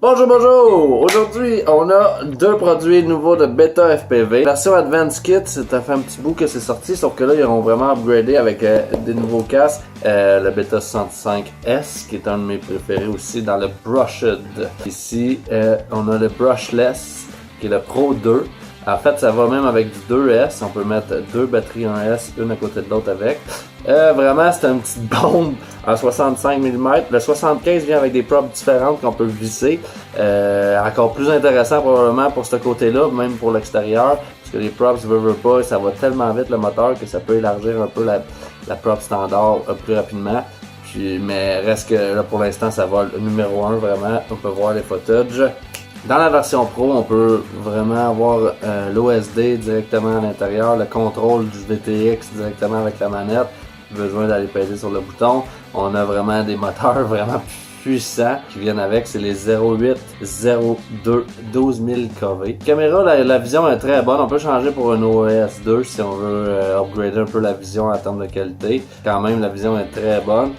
Bonjour, bonjour! Aujourd'hui, on a deux produits nouveaux de Beta FPV. Version Advanced Kit, ça fait un petit bout que c'est sorti, sauf que là, ils ont vraiment upgradé avec des nouveaux casques. Le Beta 65S, qui est un de mes préférés aussi dans le Brushed. Ici, on a le Brushless, qui est le Pro 2. En fait, ça va même avec du 2S. On peut mettre deux batteries 1S, une à côté de l'autre avec. Vraiment, c'est une petite bombe en 65 mm. Le 75 vient avec des props différentes qu'on peut visser. Encore plus intéressant probablement pour ce côté-là, même pour l'extérieur. Parce que les props, veut pas, ça va tellement vite le moteur que ça peut élargir un peu la prop standard plus rapidement. Mais reste que là pour l'instant, ça va le numéro 1 vraiment. On peut voir les footages. Dans la version Pro, on peut vraiment avoir l'OSD directement à l'intérieur, le contrôle du VTX directement avec la manette, besoin d'aller peser sur le bouton. On a vraiment des moteurs vraiment puissants qui viennent avec, c'est les 08, 02, 12000 kV. Caméra, la vision est très bonne, on peut changer pour un OS 2 si on veut upgrader un peu la vision en termes de qualité. Quand même, la vision est très bonne.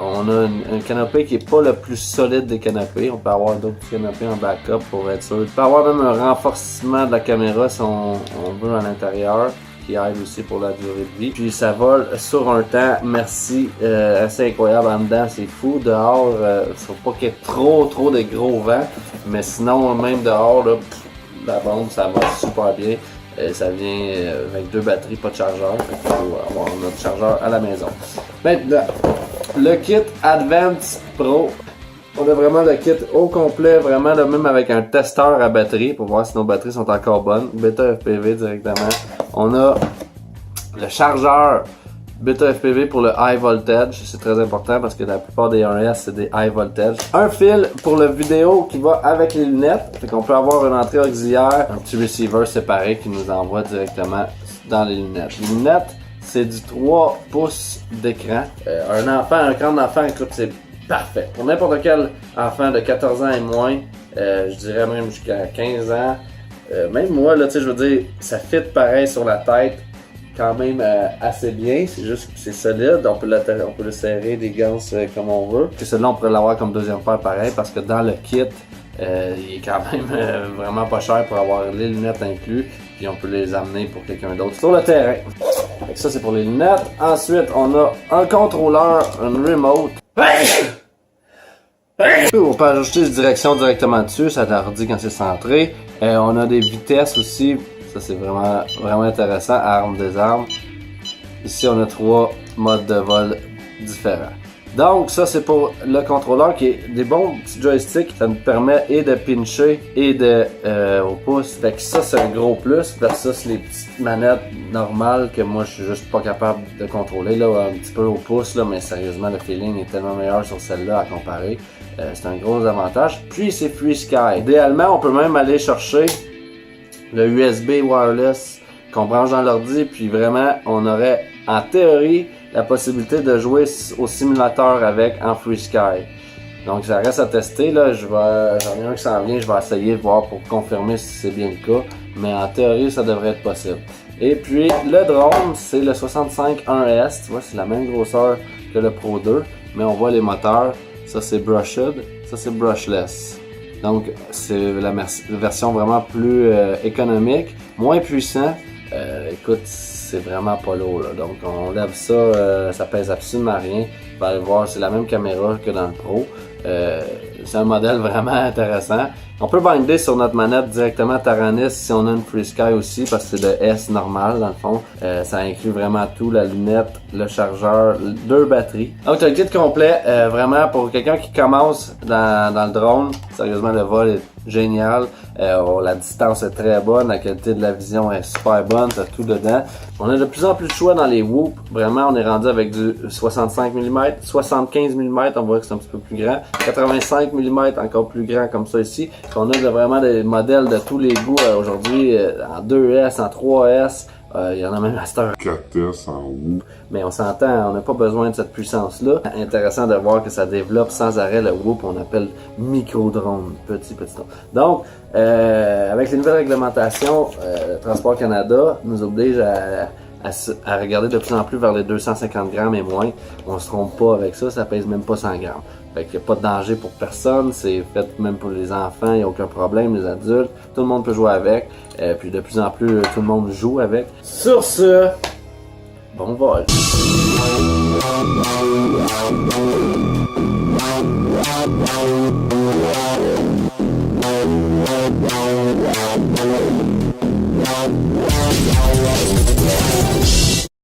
On a un canopé qui est pas le plus solide des canapés. On peut avoir d'autres canapés en backup pour être sûr. On peut avoir même un renforcement de la caméra si on veut à l'intérieur, qui aide aussi pour la durée de vie. Puis ça vole sur un temps, merci, assez incroyable en dedans, c'est fou. Dehors, faut pas qu'il y ait trop de gros vents, mais sinon même dehors, là, la bombe ça va super bien. Ça vient avec deux batteries, pas de chargeur. Il faut avoir notre chargeur à la maison. Maintenant, le kit Advanced Pro. On a vraiment le kit au complet, vraiment là, même avec un testeur à batterie pour voir si nos batteries sont encore bonnes. Beta FPV directement. On a le chargeur Beta FPV pour le high voltage, c'est très important parce que la plupart des 1S c'est des high voltage. Un fil pour le vidéo qui va avec les lunettes, fait qu'on peut avoir une entrée auxiliaire, un petit receiver séparé qui nous envoie directement dans les lunettes. Les lunettes, c'est du 3 pouces d'écran. Un écran d'enfant, écoute, c'est parfait. Pour n'importe quel enfant de 14 ans et moins, je dirais même jusqu'à 15 ans, même moi, là, tu sais, je veux dire, ça fit pareil sur la tête. Quand même assez bien, c'est juste que c'est solide, on peut le serrer des ganses comme on veut. Que celui-là on pourrait l'avoir comme deuxième paire pareil parce que dans le kit, il est quand même vraiment pas cher pour avoir les lunettes inclus, puis on peut les amener pour quelqu'un d'autre sur le terrain. Donc ça c'est pour les lunettes. Ensuite on a un contrôleur, un remote. On peut ajouter une direction directement dessus, ça leur dit quand c'est centré. On a des vitesses aussi. Ça c'est vraiment intéressant, armes, désarmes. Ici on a 3 modes de vol différents. Donc ça c'est pour le contrôleur qui est des bons petits joysticks. Ça nous permet et de pincher et de au pouce. Fait que ça c'est un gros plus versus les petites manettes normales que moi je suis juste pas capable de contrôler là, un petit peu au pouce là, mais sérieusement le feeling est tellement meilleur sur celle-là à comparer. C'est un gros avantage. Puis c'est FreeSky. Idéalement on peut même aller chercher le USB wireless qu'on branche dans l'ordi, puis vraiment on aurait en théorie la possibilité de jouer au simulateur avec en FreeSky. Donc ça reste à tester là, j'en ai un qui s'en vient, je vais essayer de voir pour confirmer si c'est bien le cas, mais en théorie ça devrait être possible. Et puis le drone c'est le 65 1S, tu vois c'est la même grosseur que le Pro 2, mais on voit les moteurs, ça c'est brushed, ça c'est brushless. Donc c'est la version vraiment plus économique, moins puissant. Écoute, c'est vraiment pas lourd là. Donc on lève ça, ça pèse absolument rien. Vous allez voir, c'est la même caméra que dans le Pro. C'est un modèle vraiment intéressant. On peut binder sur notre manette directement Taranis si on a une FreeSky aussi parce que c'est le S normal dans le fond. Ça inclut vraiment tout, la lunette, le chargeur, 2 batteries. Donc le kit complet, vraiment pour quelqu'un qui commence dans le drone, sérieusement le vol est génial. La distance est très bonne, la qualité de la vision est super bonne, t'as tout dedans. On a de plus en plus de choix dans les whoops. Vraiment, on est rendu avec du 65 mm, 75 mm, on voit que c'est un petit peu plus grand, 85 mm encore plus grand comme ça ici. On a vraiment des modèles de tous les goûts aujourd'hui, en 2S, en 3S. Il y en a même à cette heure 4S en haut. Mais on s'entend, on n'a pas besoin de cette puissance-là. Intéressant de voir que ça développe sans arrêt le whoop, on appelle micro-drone, petit drone. Donc, avec les nouvelles réglementations, Transport Canada nous oblige à regarder de plus en plus vers les 250 grammes et moins. On se trompe pas avec ça, ça pèse même pas 100 grammes. Fait qu'il n'y a pas de danger pour personne, c'est fait même pour les enfants, il n'y a aucun problème, les adultes, tout le monde peut jouer avec, puis de plus en plus tout le monde joue avec. Sur ce, bon vol!